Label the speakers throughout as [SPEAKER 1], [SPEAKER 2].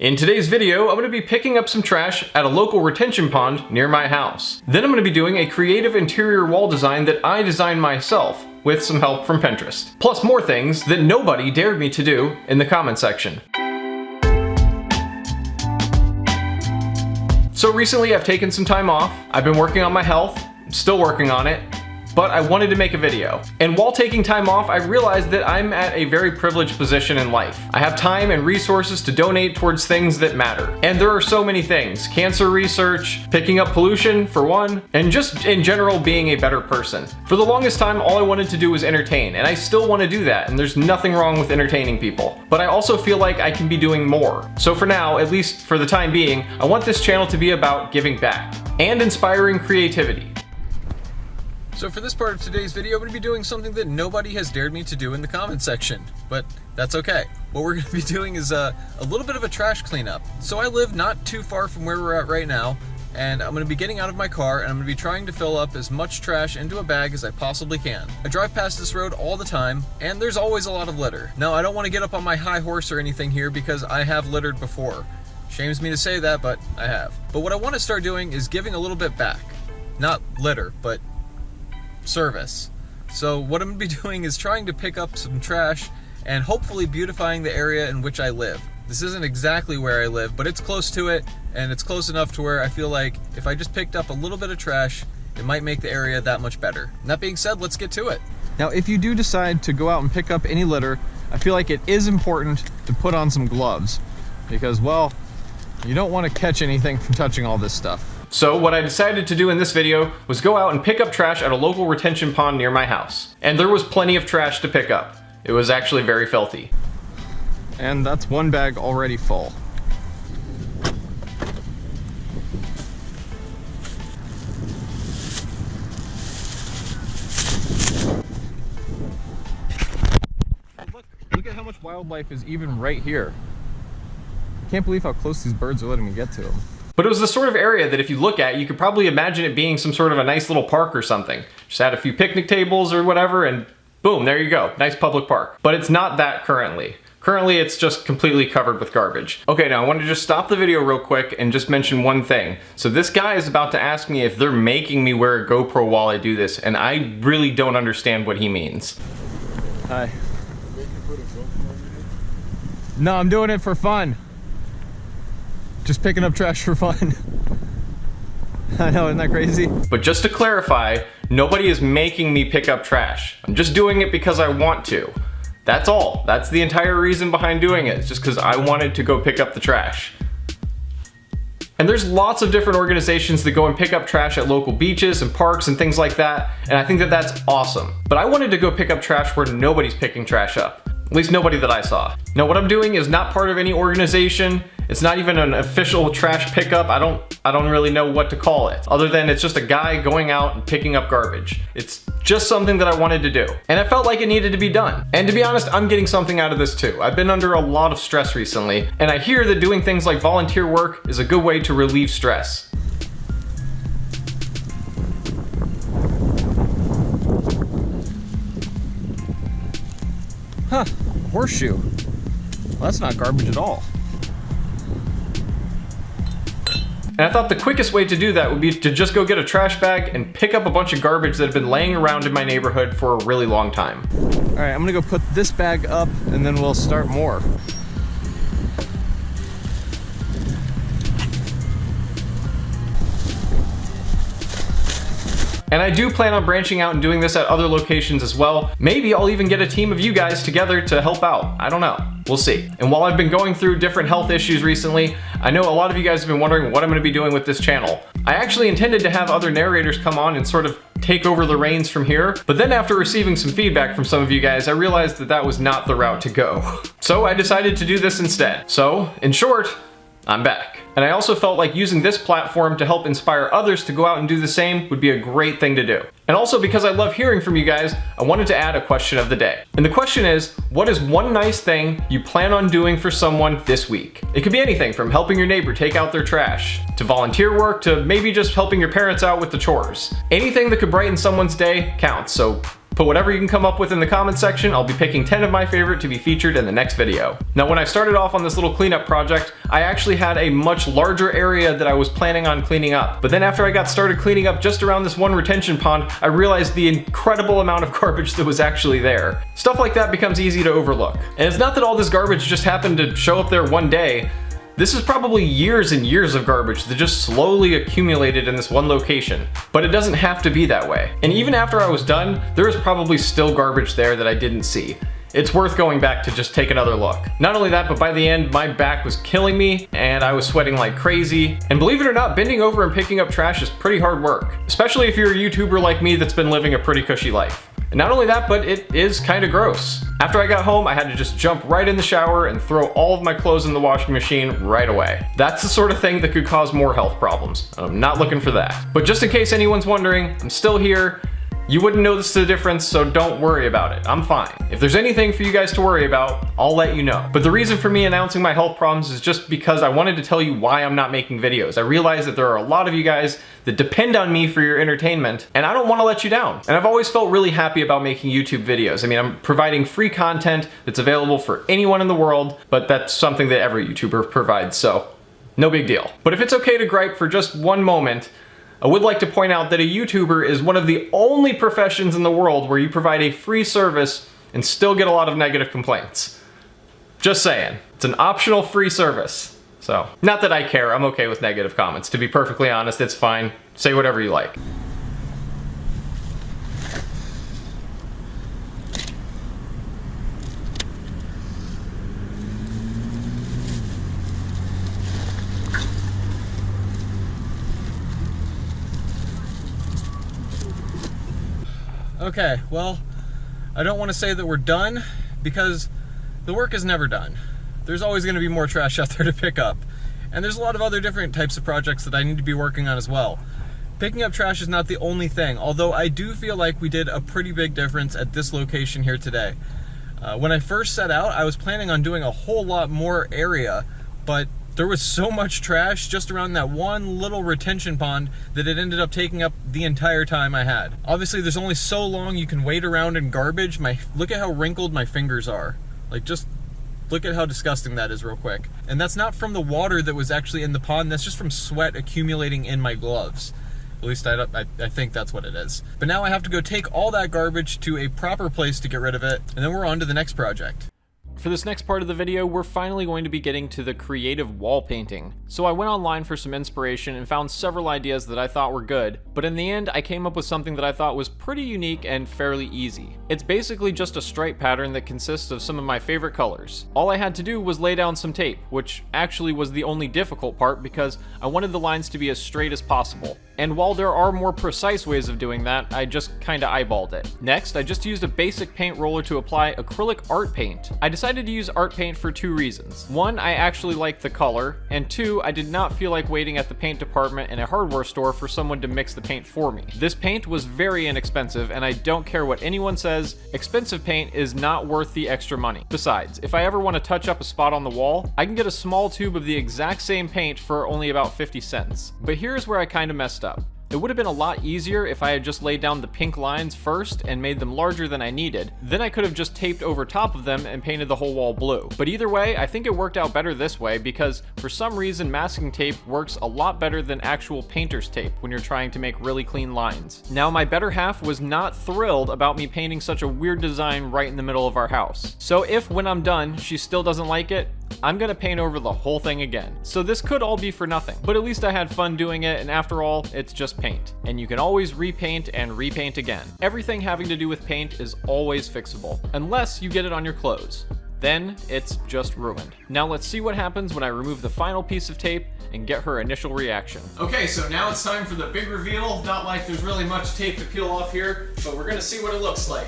[SPEAKER 1] In today's video, I'm going to be picking up some trash at a local retention pond near my house. Then I'm going to be doing a creative interior wall design that I designed myself with some help from Pinterest. Plus more things that nobody dared me to do in the comment section. So recently I've taken some time off. I've been working on my health, still working on it, but I wanted to make a video. And while taking time off, I realized that I'm at a very privileged position in life. I have time and resources to donate towards things that matter. And there are so many things. Cancer research, picking up pollution for one, and just in general being a better person. For the longest time, all I wanted to do was entertain, and I still want to do that, and there's nothing wrong with entertaining people. But I also feel like I can be doing more. So for now, at least for the time being, I want this channel to be about giving back and inspiring creativity. So for this part of today's video, I'm going to be doing something that nobody has dared me to do in the comment section, but that's okay. What we're going to be doing is a little bit of a trash cleanup. So I live not too far from where we're at right now, and I'm going to be getting out of my car and I'm going to be trying to fill up as much trash into a bag as I possibly can. I drive past this road all the time, and there's always a lot of litter. Now, I don't want to get up on my high horse or anything here because I have littered before. Shames me to say that, but I have. But what I want to start doing is giving a little bit back. Not litter, but service. So what I'm going to be doing is trying to pick up some trash and hopefully beautifying the area in which I live. This isn't exactly where I live, but it's close to it, and it's close enough to where I feel like if I just picked up a little bit of trash, it might make the area that much better. And that being said, let's get to it. Now, if you do decide to go out and pick up any litter, I feel like it is important to put on some gloves because, well, you don't want to catch anything from touching all this stuff. So what I decided to do in this video was go out and pick up trash at a local retention pond near my house. And there was plenty of trash to pick up. It was actually very filthy. And that's one bag already full. Look at how much wildlife is even right here. I can't believe how close these birds are letting me get to them. But it was the sort of area that if you look at, you could probably imagine it being some sort of a nice little park or something. Just add a few picnic tables or whatever and boom, there you go. Nice public park. But it's not that currently. Currently, it's just completely covered with garbage. Okay, now I want to just stop the video real quick and just mention one thing. So this guy is about to ask me if they're making me wear a GoPro while I do this, and I really don't understand what he means. Hi. No, I'm doing it for fun. Just picking up trash for fun. I know, isn't that crazy? But just to clarify, nobody is making me pick up trash. I'm just doing it because I want to. That's all. That's the entire reason behind doing it. It's just because I wanted to go pick up the trash. And there's lots of different organizations that go and pick up trash at local beaches and parks and things like that, and I think that that's awesome. But I wanted to go pick up trash where nobody's picking trash up. At least nobody that I saw. Now what I'm doing is not part of any organization. It's not even an official trash pickup. I don't really know what to call it, other than it's just a guy going out and picking up garbage. It's just something that I wanted to do. And I felt like it needed to be done. And to be honest, I'm getting something out of this too. I've been under a lot of stress recently, and I hear that doing things like volunteer work is a good way to relieve stress. Huh, horseshoe. Well, that's not garbage at all. And I thought the quickest way to do that would be to just go get a trash bag and pick up a bunch of garbage that have been laying around in my neighborhood for a really long time. All right, I'm gonna go put this bag up and then we'll start more. And I do plan on branching out and doing this at other locations as well. Maybe I'll even get a team of you guys together to help out. I don't know. We'll see. And while I've been going through different health issues recently, I know a lot of you guys have been wondering what I'm going to be doing with this channel. I actually intended to have other narrators come on and sort of take over the reins from here, but then after receiving some feedback from some of you guys, I realized that that was not the route to go. So I decided to do this instead. So, in short, I'm back. And I also felt like using this platform to help inspire others to go out and do the same would be a great thing to do. And also because I love hearing from you guys, I wanted to add a question of the day. And the question is, what is one nice thing you plan on doing for someone this week? It could be anything from helping your neighbor take out their trash, to volunteer work, to maybe just helping your parents out with the chores. Anything that could brighten someone's day counts, so Put whatever you can come up with in the comment section. I'll be picking 10 of my favorite to be featured in the next video. Now, when I started off on this little cleanup project, I actually had a much larger area that I was planning on cleaning up. But then after I got started cleaning up just around this one retention pond, I realized the incredible amount of garbage that was actually there. Stuff like that becomes easy to overlook. And it's not that all this garbage just happened to show up there one day. This is probably years and years of garbage that just slowly accumulated in this one location. But it doesn't have to be that way. And even after I was done, there was probably still garbage there that I didn't see. It's worth going back to just take another look. Not only that, but by the end, my back was killing me and I was sweating like crazy. And believe it or not, bending over and picking up trash is pretty hard work, especially if you're a YouTuber like me that's been living a pretty cushy life. And not only that, but it is kind of gross. After I got home, I had to just jump right in the shower and throw all of my clothes in the washing machine right away. That's the sort of thing that could cause more health problems. I'm not looking for that. But just in case anyone's wondering, I'm still here. You wouldn't notice the difference, so don't worry about it. I'm fine. If there's anything for you guys to worry about, I'll let you know. But the reason for me announcing my health problems is just because I wanted to tell you why I'm not making videos. I realize that there are a lot of you guys that depend on me for your entertainment, and I don't want to let you down. And I've always felt really happy about making YouTube videos. I mean, I'm providing free content that's available for anyone in the world, but that's something that every YouTuber provides, so no big deal. But if it's okay to gripe for just one moment, I would like to point out that a YouTuber is one of the only professions in the world where you provide a free service and still get a lot of negative complaints. Just saying. It's an optional free service. So, not that I care, I'm okay with negative comments. To be perfectly honest, it's fine. Say whatever you like. Okay, well, I don't want to say that we're done because the work is never done. There's always going to be more trash out there to pick up. And there's a lot of other different types of projects that I need to be working on as well. Picking up trash is not the only thing, although I do feel like we did a pretty big difference at this location here today. When I first set out, I was planning on doing a whole lot more area, but there was so much trash just around that one little retention pond that it ended up taking up the entire time I had. Obviously, there's only so long you can wait around in garbage. Look at how wrinkled my fingers are. Like, just look at how disgusting that is real quick. And that's not from the water that was actually in the pond, that's just from sweat accumulating in my gloves. At least I think that's what it is. But now I have to go take all that garbage to a proper place to get rid of it, and then we're on to the next project. For this next part of the video, we're finally going to be getting to the creative wall painting. So I went online for some inspiration and found several ideas that I thought were good, but in the end I came up with something that I thought was pretty unique and fairly easy. It's basically just a stripe pattern that consists of some of my favorite colors. All I had to do was lay down some tape, which actually was the only difficult part because I wanted the lines to be as straight as possible. And while there are more precise ways of doing that, I just kinda eyeballed it. Next, I just used a basic paint roller to apply acrylic art paint. I decided to use art paint for two reasons. One, I actually liked the color, and two, I did not feel like waiting at the paint department in a hardware store for someone to mix the paint for me. This paint was very inexpensive, and I don't care what anyone says, expensive paint is not worth the extra money. Besides, if I ever want to touch up a spot on the wall, I can get a small tube of the exact same paint for only about 50 cents. But here's where I kinda messed up. It would have been a lot easier if I had just laid down the pink lines first and made them larger than I needed. Then I could have just taped over top of them and painted the whole wall blue. But either way, I think it worked out better this way because for some reason masking tape works a lot better than actual painter's tape when you're trying to make really clean lines. Now, my better half was not thrilled about me painting such a weird design right in the middle of our house. So if when I'm done, she still doesn't like it, I'm gonna paint over the whole thing again. So this could all be for nothing, but at least I had fun doing it, and after all, it's just paint. And you can always repaint and repaint again. Everything having to do with paint is always fixable, unless you get it on your clothes. Then it's just ruined. Now let's see what happens when I remove the final piece of tape and get her initial reaction. Okay, so now it's time for the big reveal. Not like there's really much tape to peel off here, but we're gonna see what it looks like.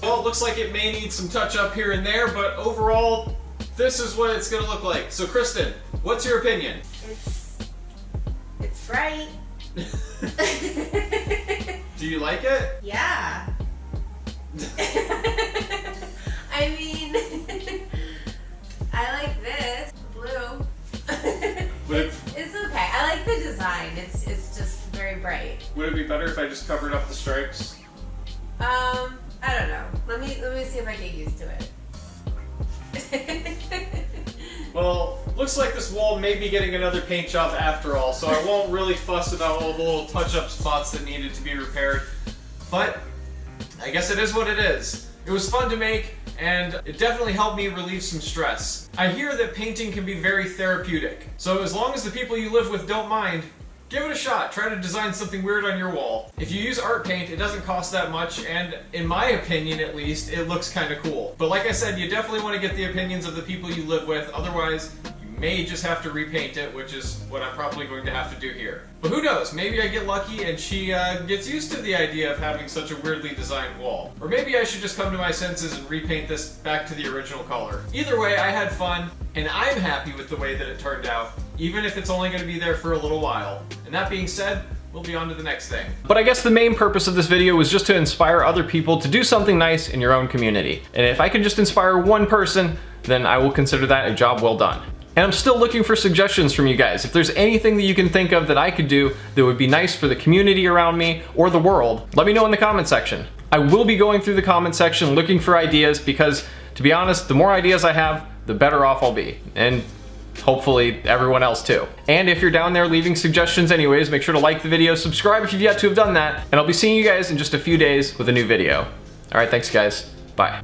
[SPEAKER 1] Well, it looks like it may need some touch up here and there, but overall, this is what it's gonna look like. So Kristen, what's your opinion?
[SPEAKER 2] It's bright.
[SPEAKER 1] Do you like it?
[SPEAKER 2] Yeah. I mean, I like this blue. It's okay. I like the design. It's just very bright.
[SPEAKER 1] Would it be better if I just covered up the stripes?
[SPEAKER 2] I don't know. Let me see if I get used to it.
[SPEAKER 1] Well, looks like this wall may be getting another paint job after all, so I won't really fuss about all the little touch-up spots that needed to be repaired. But I guess it is what it is. It was fun to make, and it definitely helped me relieve some stress. I hear that painting can be very therapeutic, so as long as the people you live with don't mind, give it a shot. Try to design something weird on your wall. If you use art paint, it doesn't cost that much, and in my opinion at least, it looks kind of cool. But like I said, you definitely want to get the opinions of the people you live with, otherwise you may just have to repaint it, which is what I'm probably going to have to do here. But who knows, maybe I get lucky and she gets used to the idea of having such a weirdly designed wall. Or maybe I should just come to my senses and repaint this back to the original color. Either way, I had fun, and I'm happy with the way that it turned out, even if it's only going to be there for a little while. And that being said, we'll be on to the next thing. But I guess the main purpose of this video was just to inspire other people to do something nice in your own community. And if I can just inspire one person, then I will consider that a job well done. And I'm still looking for suggestions from you guys. If there's anything that you can think of that I could do that would be nice for the community around me or the world, let me know in the comment section. I will be going through the comment section looking for ideas because, to be honest, the more ideas I have, the better off I'll be. And hopefully everyone else too. And if you're down there leaving suggestions anyways, make sure to like the video, subscribe if you've yet to have done that, and I'll be seeing you guys in just a few days with a new video. Alright, thanks guys. Bye.